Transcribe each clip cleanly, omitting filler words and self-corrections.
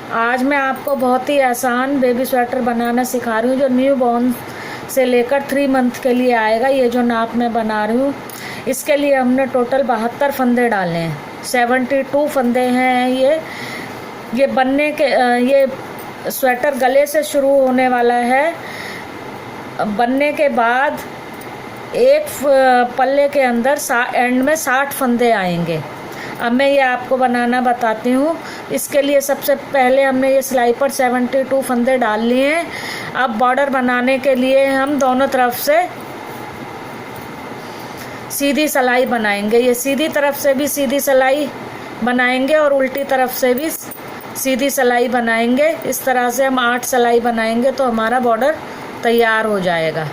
आज मैं आपको बहुत ही आसान बेबी स्वेटर बनाना सिखा रही हूँ जो न्यू बॉर्न से लेकर 3 मंथ के लिए आएगा। ये जो नाप मैं बना रही हूँ इसके लिए हमने टोटल 72 फंदे डाले हैं। 72 फंदे हैं ये बनने के ये स्वेटर गले से शुरू होने वाला है। बनने के बाद एक पल्ले के अंदर एंड में 60 फंदे आएंगे। अब मैं ये आपको बनाना बताती हूँ। इसके लिए सबसे पहले हमने ये सिलाई पर 72 फंदे डाल लिए हैं। अब बॉर्डर बनाने के लिए हम दोनों तरफ से सीधी सिलाई बनाएंगे। ये सीधी तरफ से भी सीधी सिलाई बनाएंगे और उल्टी तरफ से भी सीधी सिलाई बनाएंगे। इस तरह से हम 8 सिलाई बनाएंगे तो हमारा बॉर्डर तैयार हो जाएगा।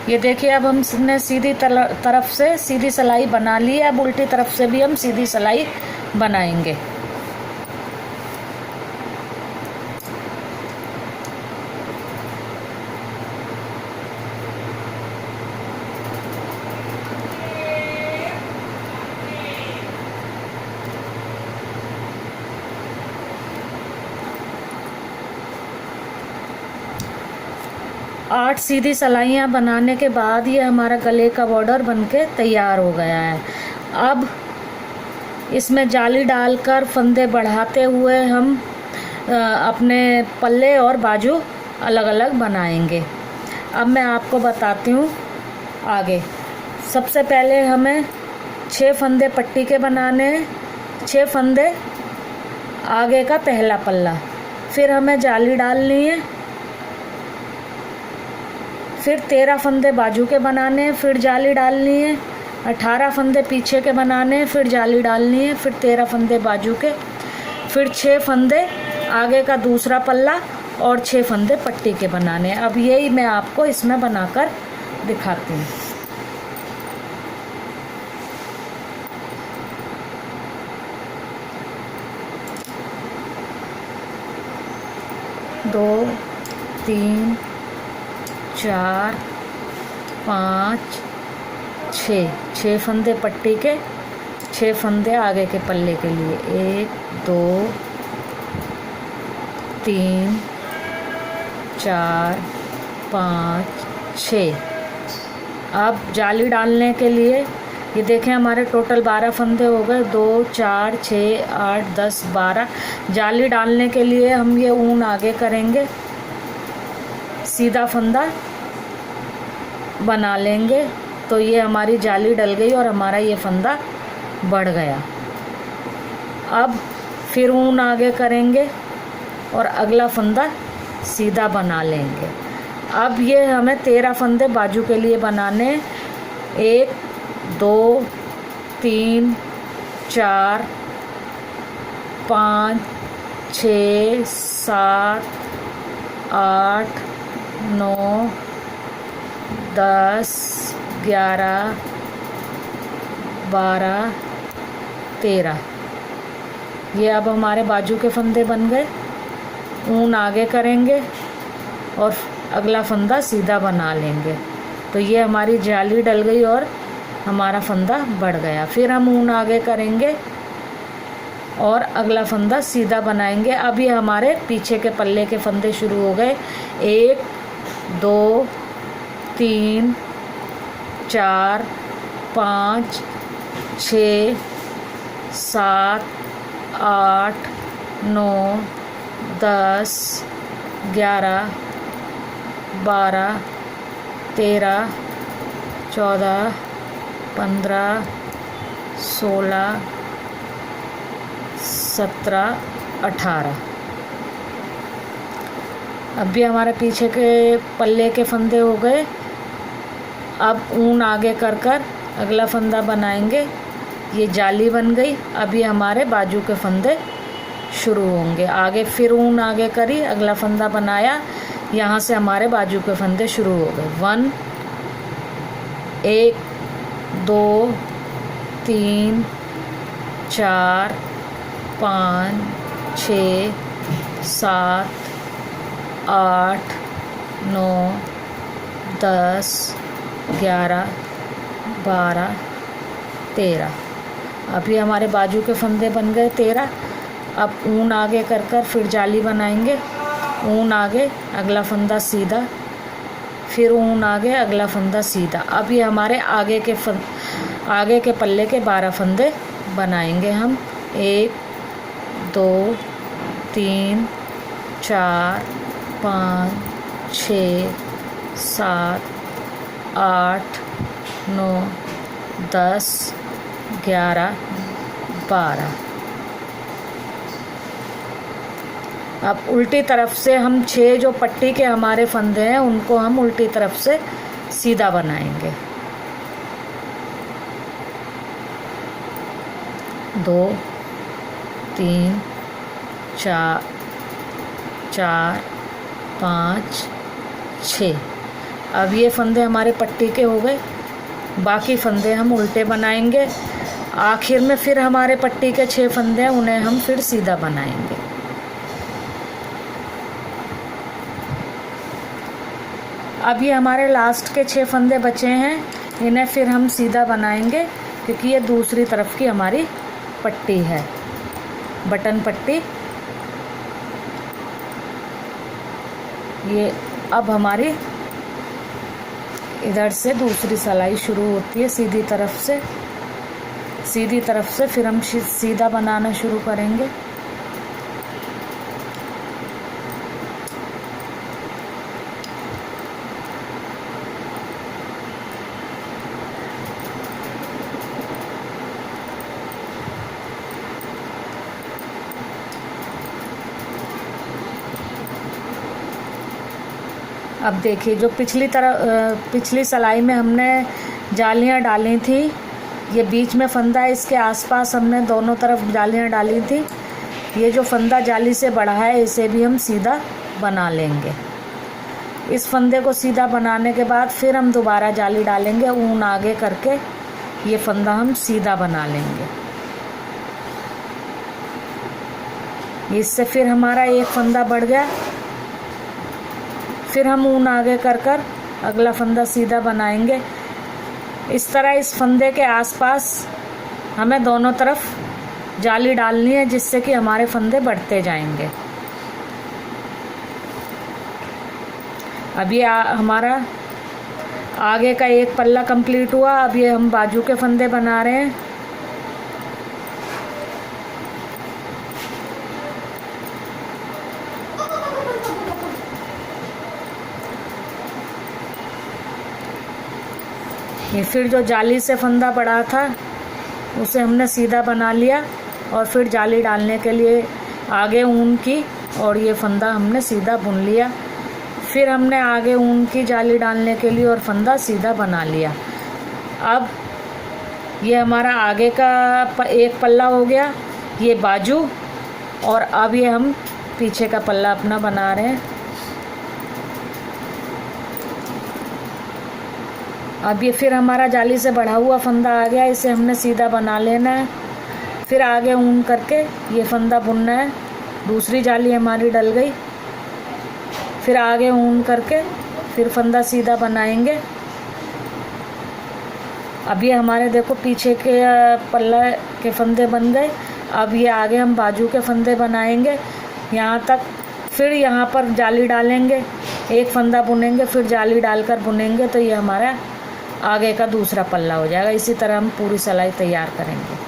ये देखिए अब हमने सीधी तरफ से सीधी सिलाई बना ली है। अब उल्टी तरफ से भी हम सीधी सिलाई बनाएंगे। आठ सीधी सिलाइयाँ बनाने के बाद ये हमारा गले का बॉर्डर बनके तैयार हो गया है। अब इसमें जाली डालकर फंदे बढ़ाते हुए हम अपने पल्ले और बाजू अलग अलग बनाएंगे। अब मैं आपको बताती हूँ आगे। सबसे पहले हमें 6 फंदे पट्टी के बनाने हैं। 6 फंदे आगे का पहला पल्ला, फिर हमें जाली डालनी है। फिर 13 फंदे बाजू के बनाने हैं, फिर जाली डालनी है। 18 फंदे पीछे के बनाने हैं, फिर जाली डालनी है। फिर 13 फंदे बाजू के, फिर 6 फंदे आगे का दूसरा पल्ला और 6 फंदे पट्टी के बनाने हैं। अब यही मैं आपको इसमें बनाकर दिखाती हूँ। दो, 3, 4, 5, 6 फंदे पट्टी के, 6 फंदे आगे के पल्ले के लिए। 1, 2, 3, 4, 5, 6। अब जाली डालने के लिए ये देखें हमारे टोटल 12 फंदे हो गए। 2, 4, 6, 8, 10, 12। जाली डालने के लिए हम ये ऊन आगे करेंगे, सीधा फंदा बना लेंगे तो ये हमारी जाली डल गई और हमारा ये फंदा बढ़ गया। अब फिर ऊन आगे करेंगे और अगला फंदा सीधा बना लेंगे। अब ये हमें 13 फंदे बाजू के लिए बनाने। 1, 2, 3, 4, 5, 6, 7, 8, 9, 10, 11, 12, 13। ये अब हमारे बाजू के फंदे बन गए। ऊन आगे करेंगे और अगला फंदा सीधा बना लेंगे तो ये हमारी जाली डल गई और हमारा फंदा बढ़ गया। फिर हम ऊन आगे करेंगे और अगला फंदा सीधा बनाएंगे। अब ये हमारे पीछे के पल्ले के फंदे शुरू हो गए। 1, 2, 3, 4, 5, 6, 7, 8, 9, 10, 11, 12, 13, 14, 15, 16, 17, 18। अब भी हमारे पीछे के पल्ले के फंदे हो गए। अब ऊन आगे कर अगला फंदा बनाएंगे। ये जाली बन गई। अब ये हमारे बाजू के फंदे शुरू होंगे। आगे फिर ऊन आगे करी, अगला फंदा बनाया, यहाँ से हमारे बाजू के फंदे शुरू हो गए। 1, 2, 3, 4, 5, 6, 7, 8, 9, 10, 11, 12, 13। अभी हमारे बाजू के फंदे बन गए 13। अब ऊन आगे कर कर फिर जाली बनाएंगे। ऊन आगे, अगला फंदा सीधा, फिर ऊन आगे, अगला फंदा सीधा। अब ये हमारे आगे के पल्ले के 12 फंदे बनाएंगे हम। 1 2 3 4 5 6 7 8 9 10 11 12। अब उल्टी तरफ से हम 6 जो पट्टी के हमारे फंदे हैं उनको हम उल्टी तरफ से सीधा बनाएंगे। 2 3 4 4 5 6। अब ये फंदे हमारे पट्टी के हो गए। बाकी फंदे हम उल्टे बनाएंगे। आखिर में फिर हमारे पट्टी के 6 फंदे हैं, उन्हें हम फिर सीधा बनाएंगे। अब ये हमारे लास्ट के 6 फंदे बचे हैं, इन्हें फिर हम सीधा बनाएंगे क्योंकि ये दूसरी तरफ की हमारी पट्टी है, बटन पट्टी। ये अब हमारी इधर से दूसरी सिलाई शुरू होती है सीधी तरफ से। सीधी तरफ से फिर हम सीधा बनाना शुरू करेंगे। अब देखिए, जो पिछली सिलाई में हमने जालियां डाली थी, ये बीच में फंदा है, इसके आसपास हमने दोनों तरफ जालियां डाली थी। ये जो फंदा जाली से बढ़ा है इसे भी हम सीधा बना लेंगे। इस फंदे को सीधा बनाने के बाद फिर हम दोबारा जाली डालेंगे, ऊन आगे करके ये फंदा हम सीधा बना लेंगे। इससे फिर हमारा एक फंदा बढ़ गया। फिर हम ऊन आगे कर कर अगला फंदा सीधा बनाएंगे। इस तरह इस फंदे के आसपास हमें दोनों तरफ जाली डालनी है, जिससे कि हमारे फंदे बढ़ते जाएंगे। अब ये हमारा आगे का एक पल्ला कंप्लीट हुआ। अब ये हम बाजू के फंदे बना रहे हैं। ये फिर जो जाली से फंदा पड़ा था उसे हमने सीधा बना लिया और फिर जाली डालने के लिए आगे ऊन की और ये फंदा हमने सीधा बुन लिया। फिर हमने आगे ऊन की जाली डालने के लिए और फंदा सीधा बना लिया। अब ये हमारा आगे का एक पल्ला हो गया, ये बाजू, और अब ये हम पीछे का पल्ला अपना बना रहे हैं। अब ये फिर हमारा जाली से बढ़ा हुआ फंदा आ गया, इसे हमने सीधा बना लेना है। फिर आगे ऊन करके ये फंदा बुनना है। दूसरी जाली हमारी डल गई। फिर आगे ऊन करके फिर फंदा सीधा बनाएंगे। अब ये हमारे देखो पीछे के पल्ला के फंदे बन गए। अब ये आगे हम बाजू के फंदे बनाएंगे यहाँ तक। फिर यहाँ पर जाली डालेंगे, एक फंदा बुनेंगे, फिर जाली डालकर बुनेंगे, तो ये हमारा आगे का दूसरा पल्ला हो जाएगा। इसी तरह हम पूरी सिलाई तैयार करेंगे।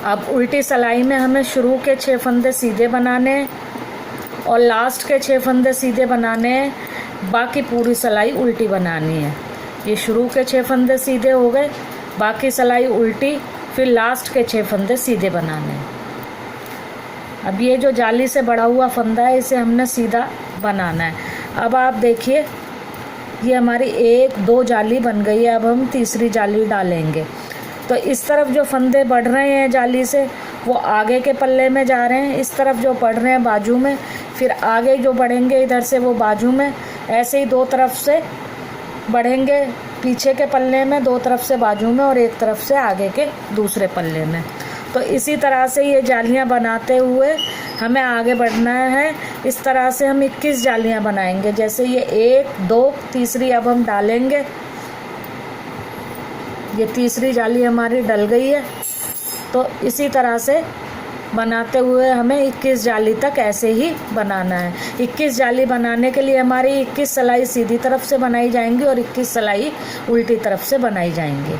अब उल्टी सिलाई में हमें शुरू के 6 फंदे सीधे बनाने हैं और लास्ट के 6 फंदे सीधे बनाने हैं। बाकी पूरी सिलाई उल्टी बनानी है। ये शुरू के 6 फंदे सीधे हो गए, बाकी सिलाई उल्टी, फिर लास्ट के 6 फंदे सीधे बनाने हैं। अब ये जो जाली से बढ़ा हुआ फंदा है इसे हमने सीधा बनाना है। अब आप देखिए, ये हमारी 1 2 जाली बन गई है। अब हम तीसरी जाली डालेंगे। तो इस तरफ जो फंदे बढ़ रहे हैं जाली से वो आगे के पल्ले में जा रहे हैं, इस तरफ जो बढ़ रहे हैं बाजू में, फिर आगे जो बढ़ेंगे इधर से वो बाजू में। ऐसे ही 2 तरफ से बढ़ेंगे पीछे के पल्ले में, 2 तरफ से बाजू में और एक तरफ से आगे के दूसरे पल्ले में। तो इसी तरह से ये जालियां बनाते हुए हमें आगे बढ़ना है। इस तरह से हम 21 जालियां बनाएंगे। जैसे ये 1 2 तीसरी अब हम डालेंगे, ये तीसरी जाली हमारी डल गई है। तो इसी तरह से बनाते हुए हमें 21 जाली तक ऐसे ही बनाना है। 21 जाली बनाने के लिए हमारी 21 सिलाई सीधी तरफ से बनाई जाएंगी और 21 सिलाई उल्टी तरफ से बनाई जाएंगी।